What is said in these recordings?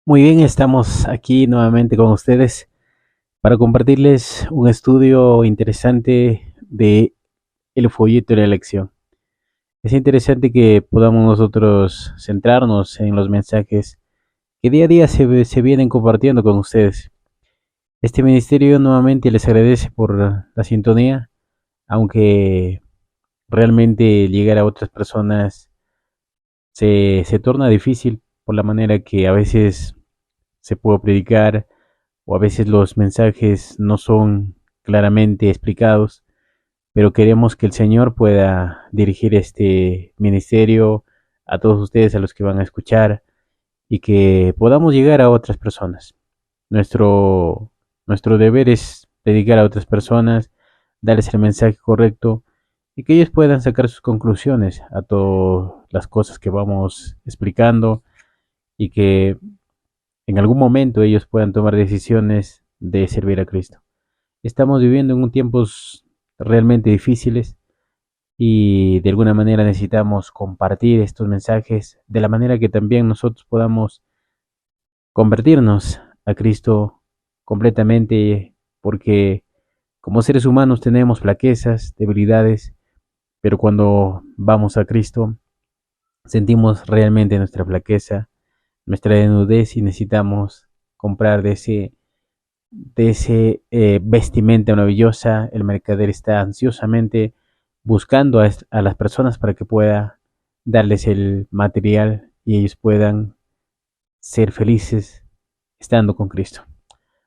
Muy bien, estamos aquí nuevamente con ustedes para compartirles un estudio interesante de el folleto de la elección. Es interesante que podamos nosotros centrarnos en los mensajes que día a día se vienen compartiendo con ustedes. Este ministerio nuevamente les agradece por la sintonía, aunque realmente llegar a otras personas se torna difícil por la manera que a veces se puede predicar o a veces los mensajes no son claramente explicados, pero queremos que el Señor pueda dirigir este ministerio a todos ustedes, a los que van a escuchar, y que podamos llegar a otras personas. Nuestro, nuestro deber es predicar a otras personas, darles el mensaje correcto y que ellos puedan sacar sus conclusiones a todas las cosas que vamos explicando y que en algún momento ellos puedan tomar decisiones de servir a Cristo. Estamos viviendo en un tiempos realmente difíciles y de alguna manera necesitamos compartir estos mensajes de la manera que también nosotros podamos convertirnos a Cristo completamente, porque como seres humanos tenemos flaquezas, debilidades, pero cuando vamos a Cristo sentimos realmente nuestra flaqueza, nuestra desnudez y necesitamos comprar de ese vestimenta maravillosa. El mercader está ansiosamente buscando a las personas para que pueda darles el material y ellos puedan ser felices estando con Cristo.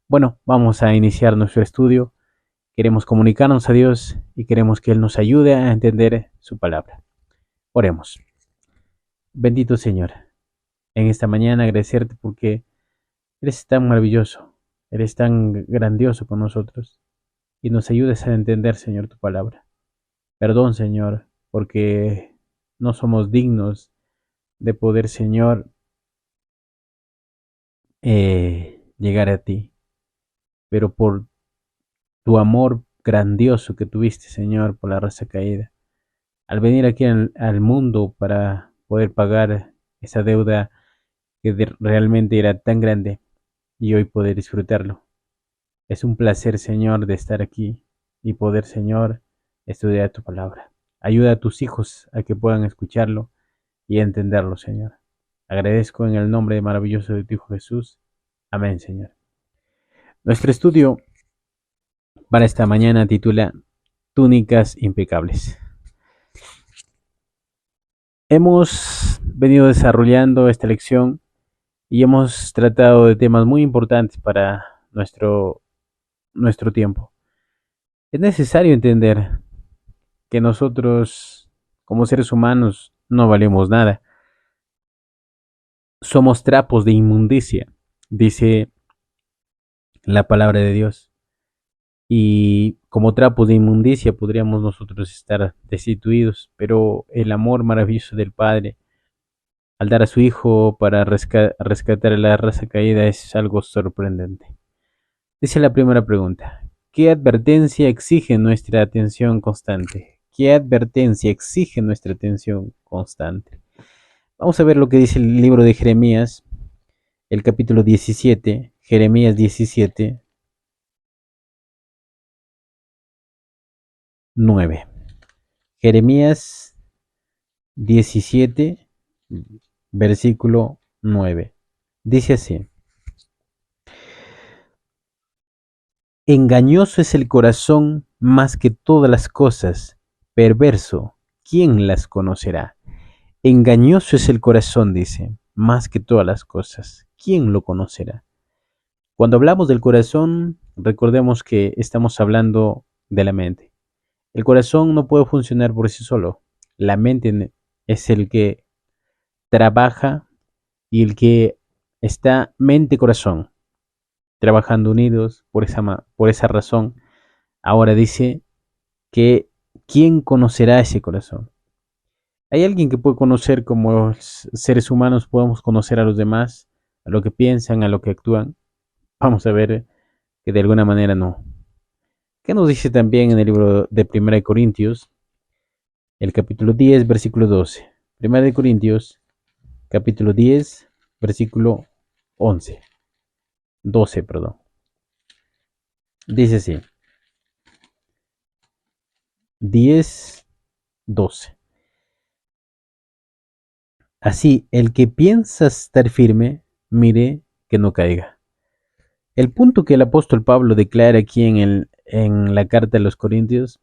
Bueno, vamos a iniciar nuestro estudio. Queremos comunicarnos a Dios y queremos que Él nos ayude a entender su palabra. Oremos. Bendito Señor, en esta mañana agradecerte porque eres tan maravilloso, eres tan grandioso con nosotros y nos ayudes a entender, Señor, tu palabra. Perdón, Señor, porque no somos dignos de poder, Señor, llegar a ti, pero por tu amor grandioso que tuviste, Señor, por la raza caída, al venir aquí al mundo para poder pagar esa deuda que realmente era tan grande y hoy poder disfrutarlo. Es un placer, Señor, de estar aquí y poder, Señor, estudiar tu palabra. Ayuda a tus hijos a que puedan escucharlo y entenderlo, Señor. Agradezco en el nombre maravilloso de tu Hijo Jesús. Amén, Señor. Nuestro estudio para esta mañana titula Túnicas impecables. Hemos venido desarrollando esta lección y hemos tratado de temas muy importantes para nuestro tiempo. Es necesario entender que nosotros, como seres humanos, no valemos nada. Somos trapos de inmundicia, dice la palabra de Dios. Y como trapos de inmundicia podríamos nosotros estar destituidos, pero el amor maravilloso del Padre al dar a su Hijo para rescatar a la raza caída es algo sorprendente. Dice la primera pregunta, ¿qué advertencia exige nuestra atención constante? ¿Qué advertencia exige nuestra atención constante? Vamos a ver lo que dice el libro de Jeremías, el capítulo 17, Jeremías 17, 9. Jeremías 17, versículo 9. Dice así, engañoso es el corazón más que todas las cosas, perverso, ¿quién las conocerá? Engañoso es el corazón, dice, más que todas las cosas, ¿quién lo conocerá? Cuando hablamos del corazón, recordemos que estamos hablando de la mente. El corazón no puede funcionar por sí solo. La mente es el que trabaja y el que está mente-corazón trabajando unidos por esa razón. Ahora dice que ¿quién conocerá ese corazón? ¿Hay alguien que puede conocer como seres humanos podemos conocer a los demás, a lo que piensan, a lo que actúan? Vamos a ver que de alguna manera no. ¿Qué nos dice también en el libro de Primera de Corintios, el capítulo 10, versículo 12? Primera de Corintios, capítulo 10, versículo 11, 12, perdón. Dice así, 10, 12. Así, el que piensa estar firme, mire que no caiga. El punto que el apóstol Pablo declara aquí en la carta de los Corintios,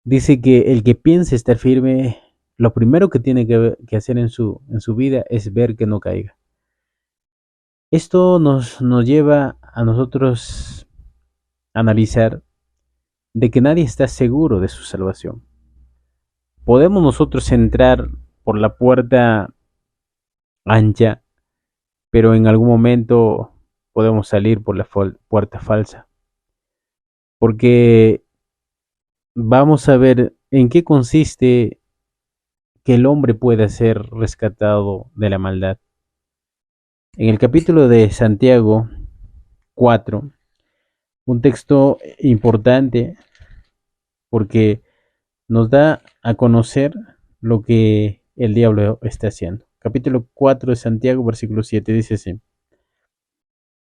dice que el que piensa estar firme, lo primero que tiene que hacer en su vida es ver que no caiga. Esto nos lleva a nosotros a analizar de que nadie está seguro de su salvación. Podemos nosotros entrar por la puerta ancha, pero en algún momento podemos salir por la puerta falsa. Porque vamos a ver en qué consiste que el hombre pueda ser rescatado de la maldad. En el capítulo de Santiago 4, un texto importante porque nos da a conocer lo que el diablo está haciendo. Capítulo 4 de Santiago, versículo 7, dice así: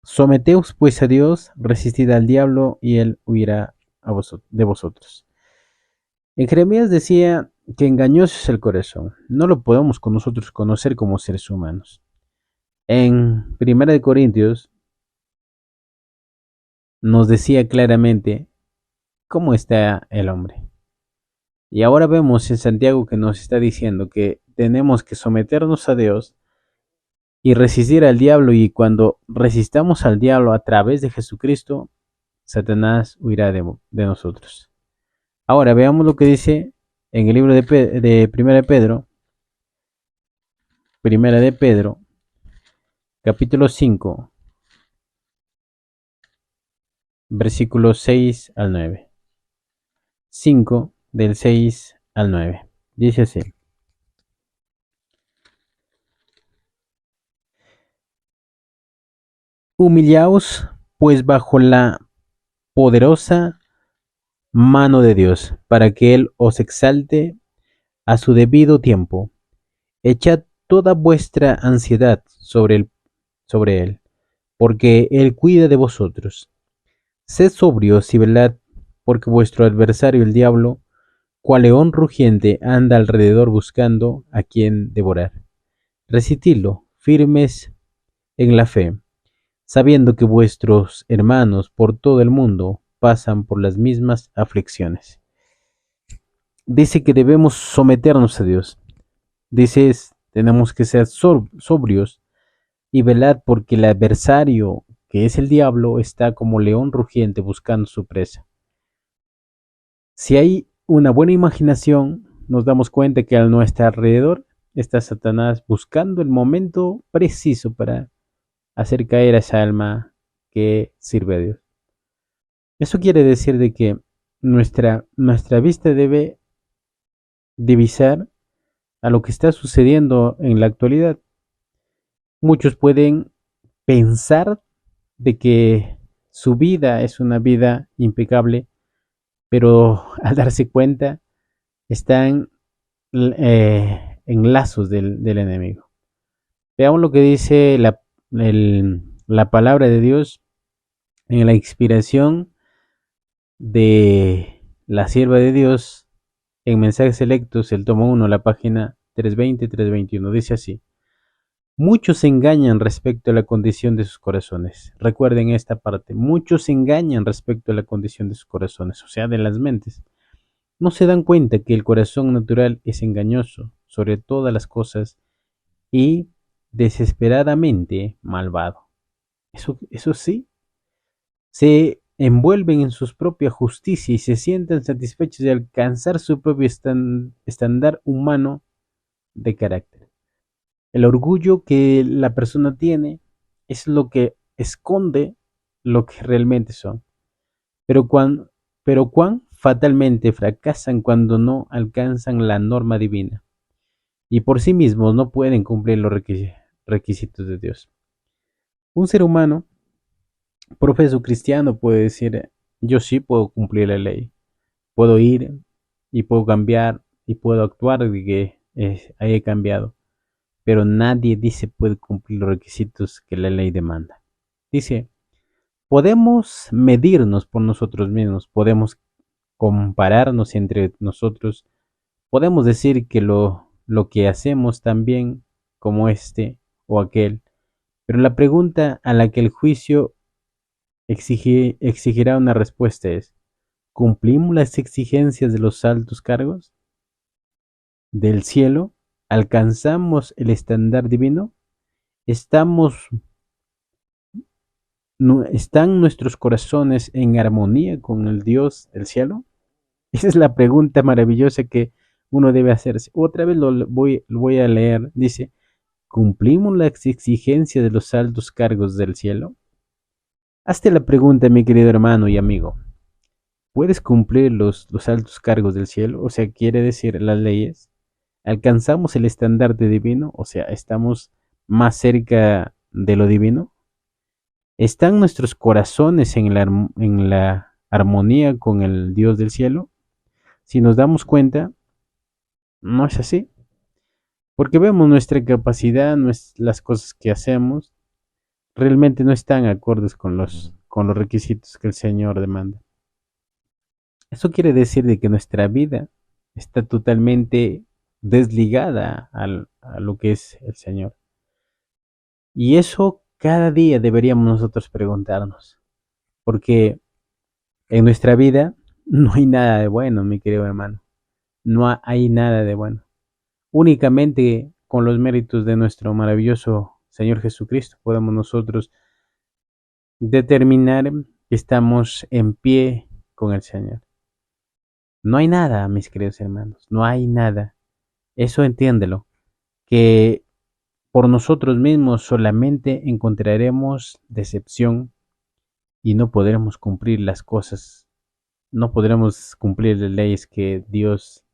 Someteos pues a Dios, resistid al diablo y él huirá de vosotros. En Jeremías decía que engañoso es el corazón, no lo podemos con nosotros conocer como seres humanos. En 1 Corintios nos decía claramente cómo está el hombre. Y ahora vemos en Santiago que nos está diciendo que tenemos que someternos a Dios y resistir al diablo, y cuando resistamos al diablo a través de Jesucristo, Satanás huirá de nosotros. Ahora veamos lo que dice en el libro de Primera de Pedro, capítulo 5, versículos 6 al 9. 5 del 6 al 9. Dice así: Humillaos pues bajo la poderosa mano de Dios, para que Él os exalte a su debido tiempo. Echad toda vuestra ansiedad sobre Él, porque Él cuida de vosotros. Sed sobrios y velad, porque vuestro adversario el diablo, cual león rugiente, anda alrededor buscando a quien devorar. Resistidlo, firmes en la fe, sabiendo que vuestros hermanos por todo el mundo pasan por las mismas aflicciones. Dice que debemos someternos a Dios. Dice, tenemos que ser sobrios y velad, porque el adversario, que es el diablo, está como león rugiente buscando su presa. Si hay una buena imaginación, nos damos cuenta que a nuestro alrededor está Satanás buscando el momento preciso para hacer caer a esa alma que sirve a Dios. Eso quiere decir de que nuestra vista debe divisar a lo que está sucediendo en la actualidad. Muchos pueden pensar de que su vida es una vida impecable, pero al darse cuenta están en lazos del enemigo. Veamos lo que dice la palabra de Dios en la inspiración de la sierva de Dios en Mensajes Selectos, el tomo 1, la página 320-321. Dice así: Muchos se engañan respecto a la condición de sus corazones. Recuerden esta parte. Muchos se engañan respecto a la condición de sus corazones, o sea, de las mentes. No se dan cuenta que el corazón natural es engañoso sobre todas las cosas y desesperadamente malvado. Eso sí, se envuelven en su propia justicia y se sienten satisfechos de alcanzar su propio estándar humano de carácter. El orgullo que la persona tiene es lo que esconde lo que realmente son. Pero cuán fatalmente fracasan cuando no alcanzan la norma divina y por sí mismos no pueden cumplir los requisitos de Dios. Un ser humano profeso cristiano puede decir: yo sí puedo cumplir la ley, puedo ir y puedo cambiar y puedo actuar de que he cambiado. pero nadie dice puede cumplir los requisitos que la ley demanda. Dice, podemos medirnos por nosotros mismos, podemos compararnos entre nosotros, podemos decir que lo que hacemos también como este o aquel, pero la pregunta a la que el juicio exigirá una respuesta es, ¿cumplimos las exigencias de los altos cargos del cielo? ¿Alcanzamos el estándar divino? ¿Estamos, ¿Están nuestros corazones en armonía con el Dios del cielo? Esa es la pregunta maravillosa que uno debe hacerse. Otra vez lo voy a leer. Dice, ¿cumplimos las exigencias de los altos cargos del cielo? Hazte la pregunta, mi querido hermano y amigo. ¿Puedes cumplir los altos cargos del cielo? O sea, quiere decir las leyes. ¿Alcanzamos el estandarte divino? O sea, ¿estamos más cerca de lo divino? ¿Están nuestros corazones en la armonía con el Dios del cielo? Si nos damos cuenta, no es así. Porque vemos nuestra capacidad, las cosas que hacemos, realmente no están acordes con los requisitos que el Señor demanda. Eso quiere decir de que nuestra vida está totalmente desligada a lo que es el Señor. Y eso cada día deberíamos nosotros preguntarnos, porque en nuestra vida no hay nada de bueno, mi querido hermano. No hay nada de bueno. Únicamente con los méritos de nuestro maravilloso Señor Jesucristo podemos nosotros determinar que estamos en pie con el Señor. No hay nada, mis queridos hermanos, no hay nada. Eso entiéndelo, que por nosotros mismos solamente encontraremos decepción y no podremos cumplir las cosas, no podremos cumplir las leyes que Dios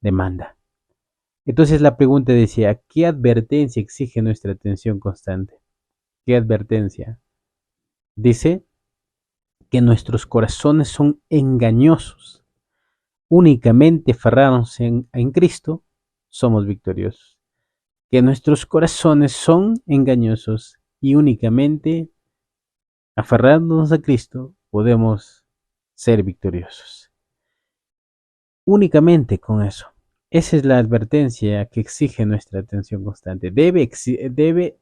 demanda. Entonces la pregunta decía, ¿qué advertencia exige nuestra atención constante? ¿Qué advertencia? Dice que nuestros corazones son engañosos. Únicamente aferrados en Cristo, somos victoriosos. Que nuestros corazones son engañosos y únicamente aferrándonos a Cristo podemos ser victoriosos. Únicamente con eso. Esa es la advertencia que exige nuestra atención constante. Debe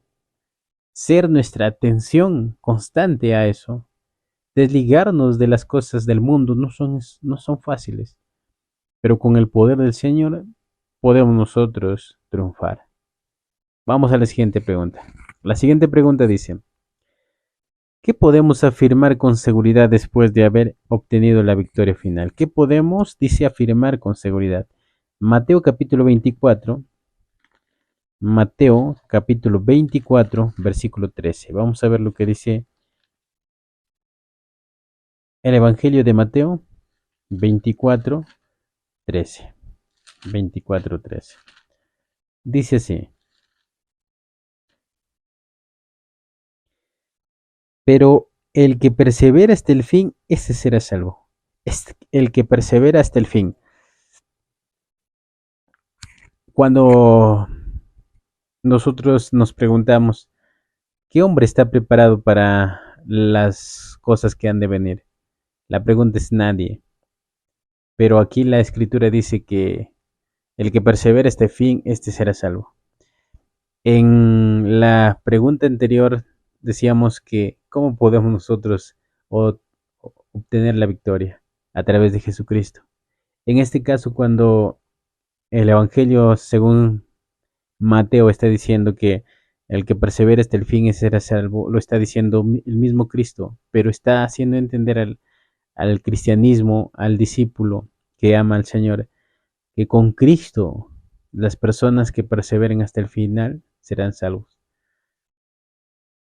ser nuestra atención constante a eso. Desligarnos de las cosas del mundo no son fáciles, pero con el poder del Señor podemos nosotros triunfar. Vamos a la siguiente pregunta. La siguiente pregunta dice, ¿qué podemos afirmar con seguridad después de haber obtenido la victoria final? ¿Qué podemos, dice, afirmar con seguridad? Mateo capítulo 24, Mateo capítulo 24, versículo 13. Vamos a ver lo que dice el Evangelio de Mateo 24, 13. 24, 13. Dice así, pero el que persevera hasta el fin, ese será salvo. Es el que persevera hasta el fin. Cuando nosotros nos preguntamos, ¿qué hombre está preparado para las cosas que han de venir? La pregunta es nadie. Pero aquí la escritura dice que el que persevera hasta el fin, este será salvo. En la pregunta anterior decíamos que cómo podemos nosotros obtener la victoria a través de Jesucristo. En este caso, cuando el Evangelio según Mateo está diciendo que el que persevera hasta el fin será salvo, lo está diciendo el mismo Cristo, pero está haciendo entender al cristianismo, al discípulo que ama al Señor, que con Cristo las personas que perseveren hasta el final serán salvos.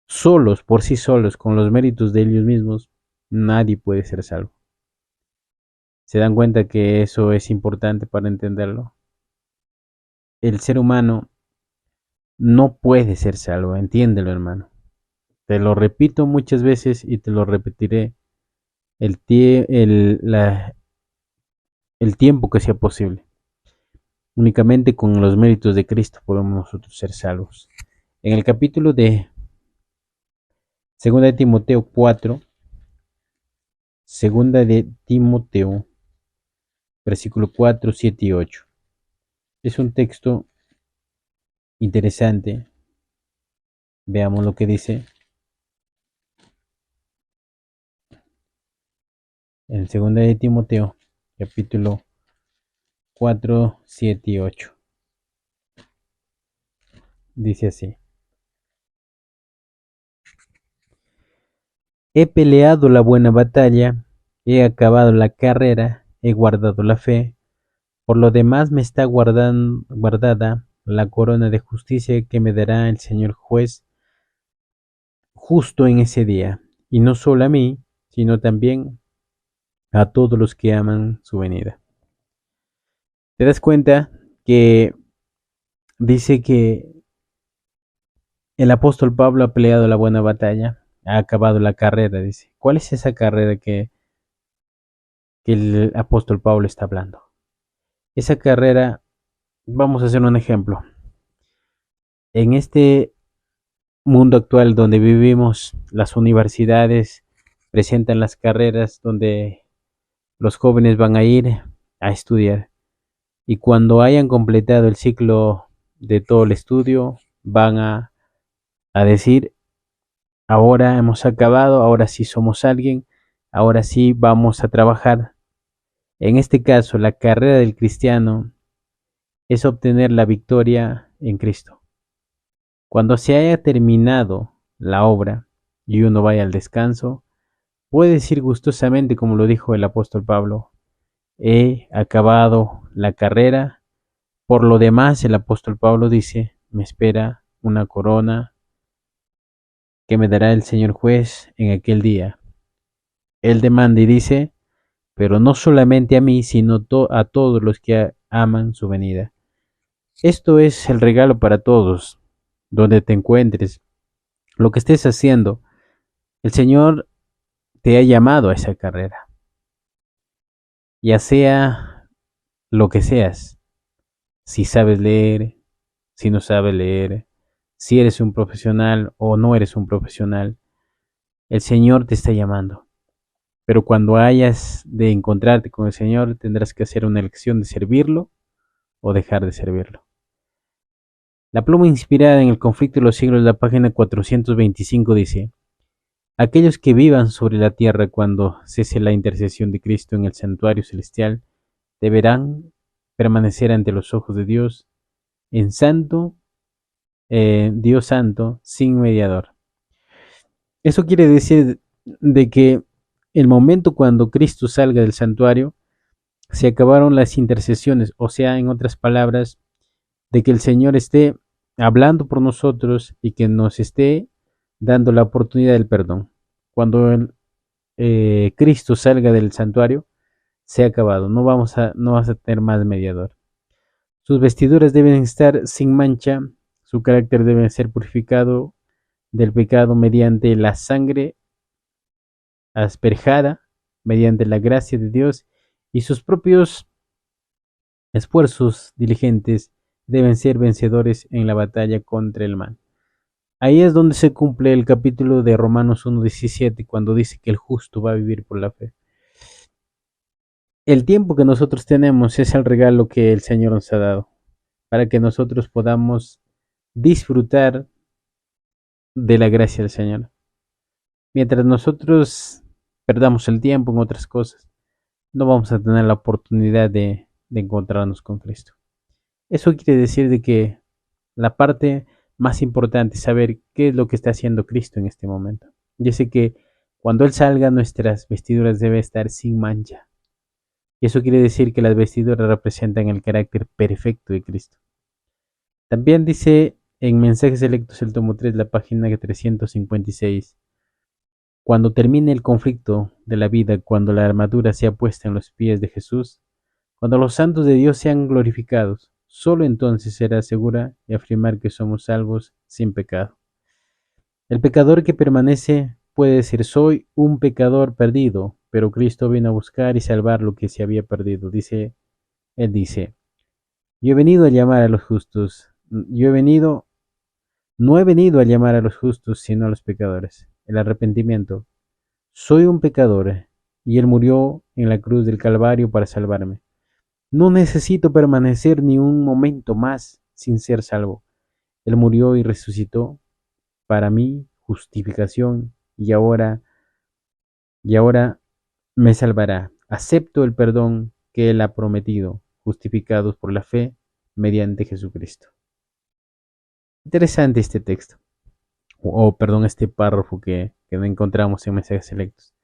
Solos, por sí solos, con los méritos de ellos mismos, nadie puede ser salvo. ¿Se dan cuenta que eso es importante para entenderlo? El ser humano no puede ser salvo, entiéndelo, hermano. Te lo repito muchas veces y te lo repetiré el tiempo que sea posible. Únicamente con los méritos de Cristo podemos nosotros ser salvos. En el capítulo de 2 de Timoteo 4, 2 de Timoteo, versículo 4, 7 y 8. Es un texto interesante. Veamos lo que dice en 2 de Timoteo, capítulo 4, 7 y 8. Dice así: He peleado la buena batalla, he acabado la carrera, he guardado la fe. Por lo demás me está guardada la corona de justicia que me dará el Señor juez justo en ese día, y no solo a mí, sino también a todos los que aman su venida. ¿Te das cuenta que dice que el apóstol Pablo ha peleado la buena batalla, ha acabado la carrera? Dice, ¿cuál es esa carrera que el apóstol Pablo está hablando? Esa carrera, vamos a hacer un ejemplo. En este mundo actual donde vivimos, las universidades presentan las carreras donde los jóvenes van a ir a estudiar, y cuando hayan completado el ciclo de todo el estudio van a decir, ahora hemos acabado, ahora sí somos alguien, ahora sí vamos a trabajar. En este caso, la carrera del cristiano es obtener la victoria en Cristo. Cuando se haya terminado la obra y uno vaya al descanso, puede decir gustosamente, como lo dijo el apóstol Pablo, he acabado la carrera. Por lo demás, el apóstol Pablo dice, me espera una corona que me dará el Señor juez en aquel día. Él demanda y dice, pero no solamente a mí, sino a todos los que aman su venida. Esto es el regalo para todos, donde te encuentres, lo que estés haciendo. El Señor te ha llamado a esa carrera, ya sea lo que seas, si sabes leer, si no sabes leer, si eres un profesional o no eres un profesional, el Señor te está llamando. Pero cuando hayas de encontrarte con el Señor, tendrás que hacer una elección de servirlo o dejar de servirlo. La pluma inspirada en el conflicto de los siglos, la página 425 dice, aquellos que vivan sobre la tierra cuando cese la intercesión de Cristo en el santuario celestial, deberán permanecer ante los ojos de Dios en santo, Dios santo, sin mediador. Eso quiere decir de que el momento cuando Cristo salga del santuario, se acabaron las intercesiones, o sea, en otras palabras, de que el Señor esté hablando por nosotros y que nos esté dando la oportunidad del perdón. Cuando Cristo salga del santuario, se ha acabado, no vas a tener más mediador. Sus vestiduras deben estar sin mancha, su carácter debe ser purificado del pecado mediante la sangre asperjada, mediante la gracia de Dios, y sus propios esfuerzos diligentes deben ser vencedores en la batalla contra el mal. Ahí es donde se cumple el capítulo de Romanos 1:17, cuando dice que el justo va a vivir por la fe. El tiempo que nosotros tenemos es el regalo que el Señor nos ha dado, para que nosotros podamos disfrutar de la gracia del Señor. Mientras nosotros perdamos el tiempo en otras cosas, no vamos a tener la oportunidad de encontrarnos con Cristo. Eso quiere decir de que la parte más importante es saber qué es lo que está haciendo Cristo en este momento. Yo sé que cuando Él salga, nuestras vestiduras deben estar sin mancha. Y eso quiere decir que las vestiduras representan el carácter perfecto de Cristo. También dice en Mensajes Selectos, el tomo 3, la página 356, cuando termine el conflicto de la vida, cuando la armadura sea puesta en los pies de Jesús, cuando los santos de Dios sean glorificados, solo entonces será segura y afirmar que somos salvos sin pecado. El pecador que permanece puede decir, soy un pecador perdido, pero Cristo vino a buscar y salvar lo que se había perdido. Él dice, Yo he venido a llamar a los justos. No he venido a llamar a los justos, sino a los pecadores. El arrepentimiento. Soy un pecador y Él murió en la cruz del Calvario para salvarme. No necesito permanecer ni un momento más sin ser salvo. Él murió y resucitó para mi justificación y ahora me salvará. Acepto el perdón que Él ha prometido, justificados por la fe mediante Jesucristo. Interesante este texto, perdón, este párrafo que encontramos en Mensajes Selectos.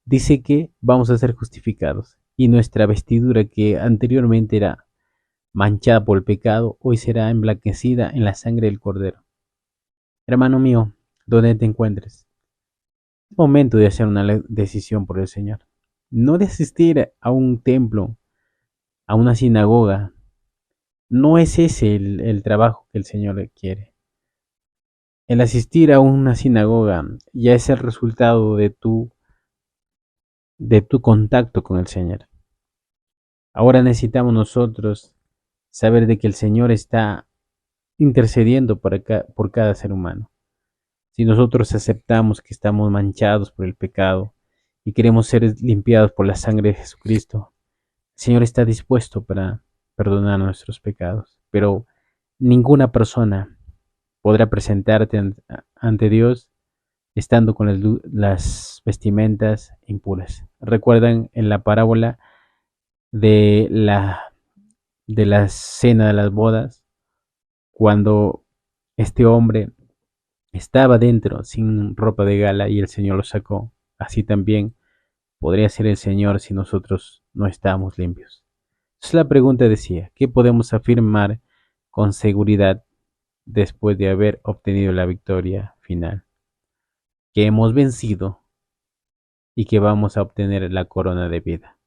Dice que vamos a ser justificados y nuestra vestidura que anteriormente era manchada por el pecado, hoy será emblanquecida en la sangre del Cordero. Hermano mío, donde te encuentres, es momento de hacer una decisión por el Señor. No de asistir a un templo, a una sinagoga. No es ese el trabajo que el Señor quiere. El asistir a una sinagoga ya es el resultado de tu contacto con el Señor. Ahora necesitamos nosotros saber de que el Señor está intercediendo por cada ser humano. Si nosotros aceptamos que estamos manchados por el pecado y queremos ser limpiados por la sangre de Jesucristo, el Señor está dispuesto para perdonar nuestros pecados. Pero ninguna persona podrá presentarte ante Dios estando con las vestimentas impuras. ¿Recuerdan en la parábola de la cena de las bodas, cuando este hombre estaba dentro sin ropa de gala y el Señor lo sacó? Así también podría ser el Señor si nosotros no estamos limpios. Entonces la pregunta decía, ¿qué podemos afirmar con seguridad después de haber obtenido la victoria final? Que hemos vencido y que vamos a obtener la corona de vida.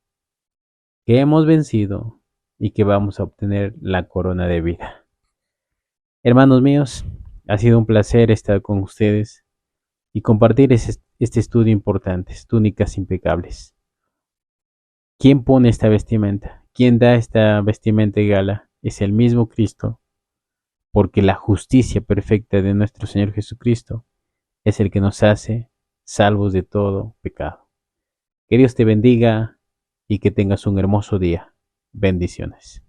Que hemos vencido y que vamos a obtener la corona de vida. Hermanos míos, ha sido un placer estar con ustedes y compartir este estudio importante, túnicas impecables. ¿Quién pone esta vestimenta? ¿Quién da esta vestimenta y gala? Es el mismo Cristo, porque la justicia perfecta de nuestro Señor Jesucristo es el que nos hace salvos de todo pecado. Que Dios te bendiga y que tengas un hermoso día. Bendiciones.